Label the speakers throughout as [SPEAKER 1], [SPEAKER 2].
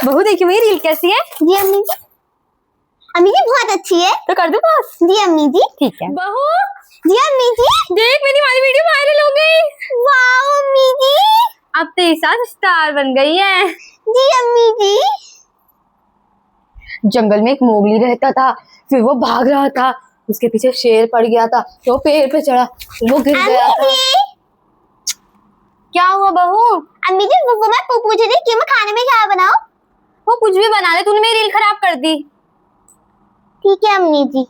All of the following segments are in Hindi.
[SPEAKER 1] बहू देखी मेरी रील कैसी है?
[SPEAKER 2] जी अम्मी जी। अम्मी जी बहुत अच्छी है।
[SPEAKER 1] तो कर दूं पास?
[SPEAKER 2] जी अम्मी जी।
[SPEAKER 1] ठीक है। बहू
[SPEAKER 2] जी अम्मी जी।
[SPEAKER 1] देख मेरी वाली वीडियो वायरल हो गई।
[SPEAKER 2] वाओ अम्मी जी,
[SPEAKER 1] अब तेरी सास स्टार बन गई है।
[SPEAKER 2] जी अम्मी जी।
[SPEAKER 1] जंगल में एक मोगली रहता था, फिर वो भाग रहा था, उसके पीछे शेर पड़ गया था, तो वो पेड़ पे चढ़ा, वो गिर गया था। क्या हुआ बहू?
[SPEAKER 2] अम्मी जी वो मैं पूछ रही थी कि मैं खाने में क्या बनाऊं?
[SPEAKER 1] वो कुछ भी बना ले, तूने मेरी रील खराब कर दी।
[SPEAKER 2] ठीक है अम्मी जी।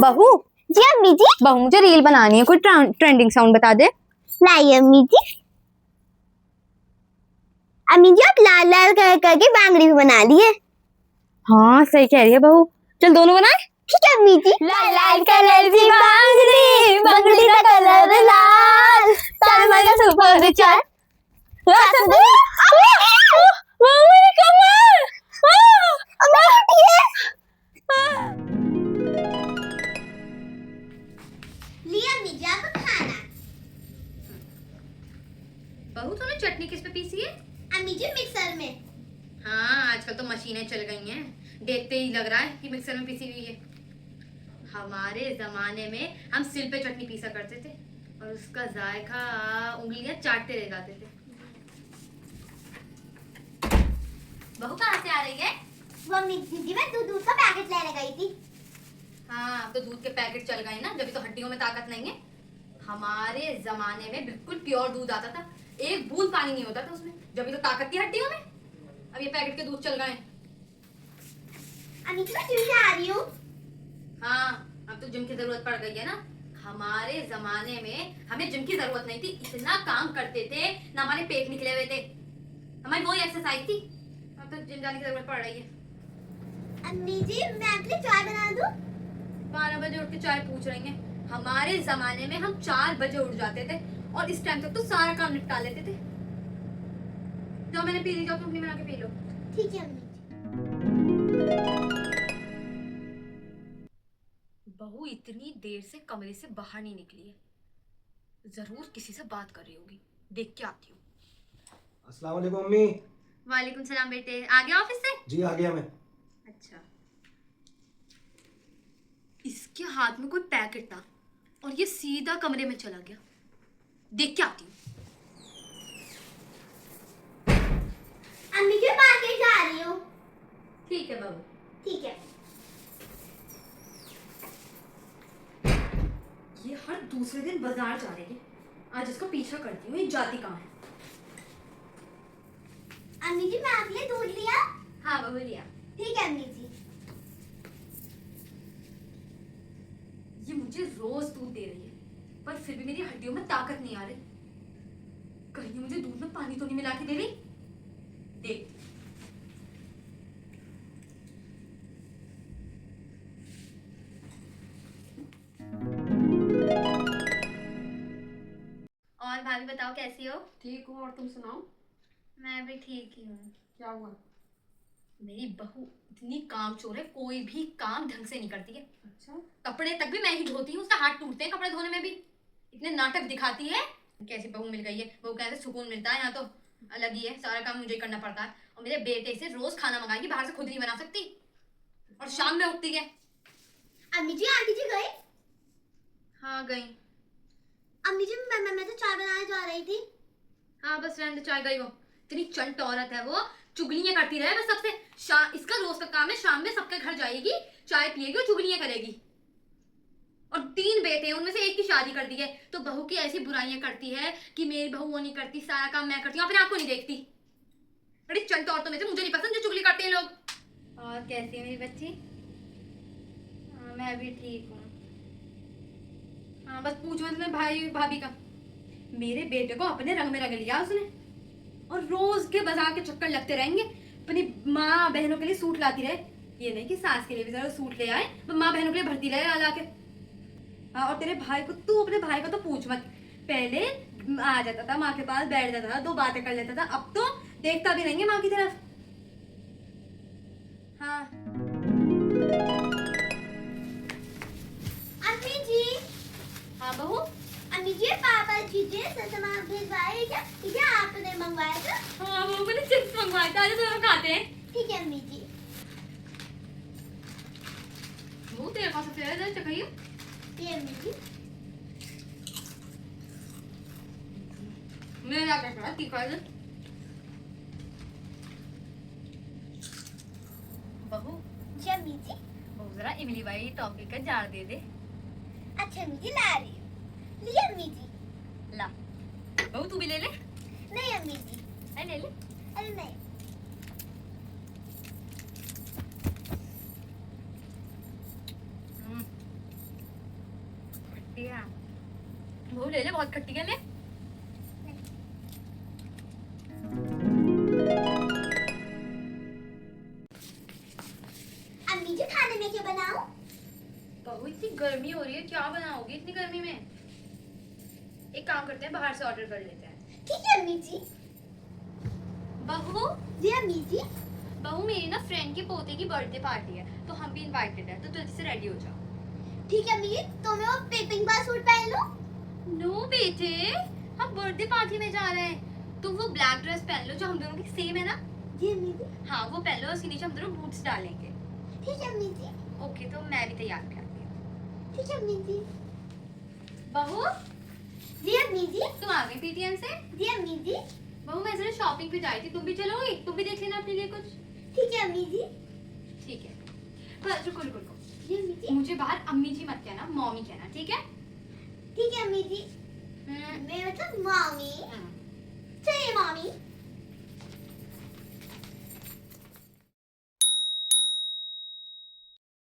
[SPEAKER 1] बहू
[SPEAKER 2] जी अम्मी जी।
[SPEAKER 1] बहू मुझे रील बनानी है, कोई ट्रेंडिंग साउंड बता दे।
[SPEAKER 2] लाई अम्मी जी। अम्मी जी आप लाल लाल करके बांगड़ी भी बना लिए।
[SPEAKER 1] हाँ सही कह रही है बहू, चल दोनों बनाए।
[SPEAKER 2] ठीक है अम्मी जी।
[SPEAKER 1] लाल लाल कलर की बांगड़ी, बांगड़ी का कलर लाल, ताल मजा सुपर चार। बहू मेरी कमर।
[SPEAKER 2] लिया अम्मी जी आपको खाना।
[SPEAKER 3] बहू तूने चटनी किस पे पीसी है?
[SPEAKER 2] अम्मी जी मिक्सर में।
[SPEAKER 3] हाँ आजकल तो मशीनें चल गई हैं, देखते ही लग रहा है कि मिक्सर में पीसी हुई है। हमारे जमाने में हम सिल पे चटनी पीसा करते थे और उसका जायका उंगलियां चाटते रह जाते थे। बहू कहाँ से आ रही है?
[SPEAKER 2] वो अम्मी जी मैं दूध का पैकेट लेने गई थी।
[SPEAKER 3] हाँ अब तो दूध के पैकेट चल गए ना, जब तो हड्डियों में ताकत नहीं है। हमारे जमाने में बिल्कुल प्योर दूध आता था, एक बूंद पानी नहीं होता था उसमें, जब तो ताकत थी हड्डियों में। अब ये पैकेट के दूध चल गए।
[SPEAKER 2] अम्मी जी मैं जिम से आ रही हूँ।
[SPEAKER 3] हाँ अब तो जिम की जरूरत पड़ गई है ना। हमारे जमाने में हमें जिम की जरूरत नहीं थी, इतना काम करते थे ना, हमारे पेट निकले हुए थे, हमारी वही एक्सरसाइज थी। अब तो जिम जाने की जरूरत पड़ रही है।
[SPEAKER 2] अम्मी जी मैं आपके लिए चाय बना दूँ?
[SPEAKER 3] 12 बजे उठ के चाय पूछ रही हैं? हमारे जमाने में हम 4 बजे उठ जाते थे और इस टाइम तक तो सारा काम निपटा लेते थे। जो मैंने पी ली, जाओ तुम भी बना के पी लो।
[SPEAKER 2] ठीक है अम्मी जी।
[SPEAKER 3] बहू इतनी देर से कमरे से बाहर नहीं निकली है, जरूर किसी से बात कर रही होगी, देख के आती हूँ।
[SPEAKER 4] अस्सलाम वालेकुम अम्मी।
[SPEAKER 3] वालेकुम सलाम बेटे, आ गया ऑफिस से?
[SPEAKER 4] जी आ गया मैं।
[SPEAKER 3] अच्छा, इसके हाथ में कोई पैकेट था और ये सीधा कमरे में चला गया, देख के आती हूँ।
[SPEAKER 2] अम्मी जी मार्केट जा रही हूँ।
[SPEAKER 3] ठीक है बाबू।
[SPEAKER 2] ठीक है।
[SPEAKER 3] ये हर दूसरे दिन बाजार जा रही है, आज इसका पीछा करती हूँ, ये जाती कहाँ है।
[SPEAKER 2] अम्मी जी मैं आपके लिए दूध लिया?
[SPEAKER 3] हाँ बाबू लिया।
[SPEAKER 2] ठीक है अम्मी जी।
[SPEAKER 3] ये मुझे रोज दूध दे रही है, पर फिर भी मेरी हड्डियों में ताकत नहीं आ रही। कहीं ये मुझे दूध में पानी तो नहीं मिला के दे रही? देख और भाभी बताओ कैसी हो?
[SPEAKER 5] ठीक हूँ, और तुम सुनाओ?
[SPEAKER 3] मैं भी ठीक ही हूँ।
[SPEAKER 5] क्या हुआ?
[SPEAKER 3] मेरी बहू इतनी कामचोर है, कोई भी काम ढंग से नहीं करती है।
[SPEAKER 5] अच्छा,
[SPEAKER 3] कपड़े तक भी मैं ही धोती हूँ, उसका हाथ टूटते हैं कपड़े धोने में भी। इतने नाटक दिखाती है। कैसी बहू मिल गई है, बहू कैसे सुकून मिलता है, यहाँ तो अलग ही है, सारा काम मुझे ही करना पड़ता है। और मेरे बेटे से रोज खाना मंगाएगी, बाहर से खुद नहीं बना सकती, और शाम में उठती है।
[SPEAKER 2] अम्मी जी आंटी जी गई?
[SPEAKER 3] हाँ गई।
[SPEAKER 2] अम्मी जी मैं तो चाय बनाने जा रही थी।
[SPEAKER 3] हाँ बस रहने दे, चाय गई। वो इतनी चंट औरत है, वो चुगलियां करती रहे बस सबसे। इसका रोज का काम है, शाम में सबके घर जाएगी, चाय पिएगी और चुगलियां करेगी। और 3 बेटे हैं, उनमें से एक की शादी कर दी है, तो बहू की ऐसी बुराइयां करती है कि मेरी बहू वो नहीं करती, सारा काम मैं करती हूँ, अपने आप को नहीं देखती। बड़ी चंट औरतों में से मुझे नहीं पसंद जो चुगली करते हैं लोग। और कैसी है मेरी बच्ची? हाँ मैं भी ठीक हूँ। हाँ बस पूछो अपने भाई भाभी का। मेरे बेटे को अपने रंग में रंग लिया उसने, और रोज के बाजार के चक्कर लगते रहेंगे। अपनी माँ बहनों के लिए सूट लाती रहे, ये नहीं कि सास के लिए भी जरा सूट ले आए, माँ बहनों के लिए भरती रहे ला के। हाँ और तेरे भाई को, तू अपने भाई को तो पूछ मत, पहले आ जाता था माँ के पास, बैठ जाता था, 2 बातें कर लेता था, अब तो देखता भी नहीं है माँ की तरफ। हाँ
[SPEAKER 2] अम्मी जी।
[SPEAKER 3] हाँ बहू।
[SPEAKER 2] अम्मी जी पापा जी मैंने सामान भिजवाया क्या? ठीक है, आपने मंगवाया था?
[SPEAKER 3] हाँ वो मैंने चिप्स मंगवाए थे, आज दोनों खाते हैं।
[SPEAKER 2] ठीक है अम्मी जी।
[SPEAKER 3] वो तेरे पास सबसे ज्यादा चखाइयो।
[SPEAKER 2] ये अम्मी जी।
[SPEAKER 3] मेरा क्या करा तीखा है। बहू
[SPEAKER 2] जी अम्मी जी।
[SPEAKER 3] बहू जरा इमली वाली टॉफी का जार दे दे।
[SPEAKER 2] अच्छा अम्मी जी, ला रही हूँ। लिए अम्मी जी।
[SPEAKER 3] ला बहू तू भी ले ले।
[SPEAKER 2] नहीं अम्मी जी।
[SPEAKER 3] अरे ले ले।
[SPEAKER 2] अरे नहीं।
[SPEAKER 3] खट्टी है बहू, ले ले, बहुत खट्टी है, ले।
[SPEAKER 2] अम्मी जी, खाने में क्या बनाऊं?
[SPEAKER 3] बहू इतनी गर्मी हो रही है, क्या बनाओगी इतनी गर्मी में? एक काम करते हैं, बाहर से ऑर्डर कर लेते हैं।
[SPEAKER 2] ठीक है अम्मी जी।
[SPEAKER 3] बहू
[SPEAKER 2] जी अम्मी जी।
[SPEAKER 3] बहू मेरी ना फ्रेंड के पोते की बर्थडे पार्टी है, तो हम भी इनवाइटेड है, तो जल्दी से रेडी हो जाओ।
[SPEAKER 2] ठीक है अम्मी जी, तो मैं वो पिंक वाला सूट पहन लूं?
[SPEAKER 3] नो बेटे, हम बर्थडे पार्टी में जा रहे हैं, तुम वो ब्लैक ड्रेस पहन लो जो हम दोनों की सेम है ना।
[SPEAKER 2] जी अम्मी जी।
[SPEAKER 3] हाँ वो पहन लो, उसके नीचे हम दोनों बूट्स डालेंगे।
[SPEAKER 2] ठीक है अम्मी जी।
[SPEAKER 3] ओके, तो मैं भी तैयार करती हूँ।
[SPEAKER 2] ठीक है अम्मी जी।
[SPEAKER 3] बहू
[SPEAKER 2] जी अम्मी जी।
[SPEAKER 3] तुम आ गई पीटीएम से?
[SPEAKER 2] जी अम्मी जी।
[SPEAKER 3] बहू मैं जरा शॉपिंग पे जाई थी, तुम भी चलोगी? तुम भी देख लेना अपने लिए कुछ।
[SPEAKER 2] ठीक है अम्मी जी।
[SPEAKER 3] ठीक है, पर रुको रुको रुको,
[SPEAKER 2] जी अम्मी जी।
[SPEAKER 3] मुझे बाहर अम्मी जी मत कहना, मॉमी कहना, ठीक है?
[SPEAKER 2] ठीक है अम्मी जी।
[SPEAKER 3] हम्म,
[SPEAKER 2] मैं मतलब मम्मी।
[SPEAKER 3] हम्म।
[SPEAKER 2] चलिए मम्मी।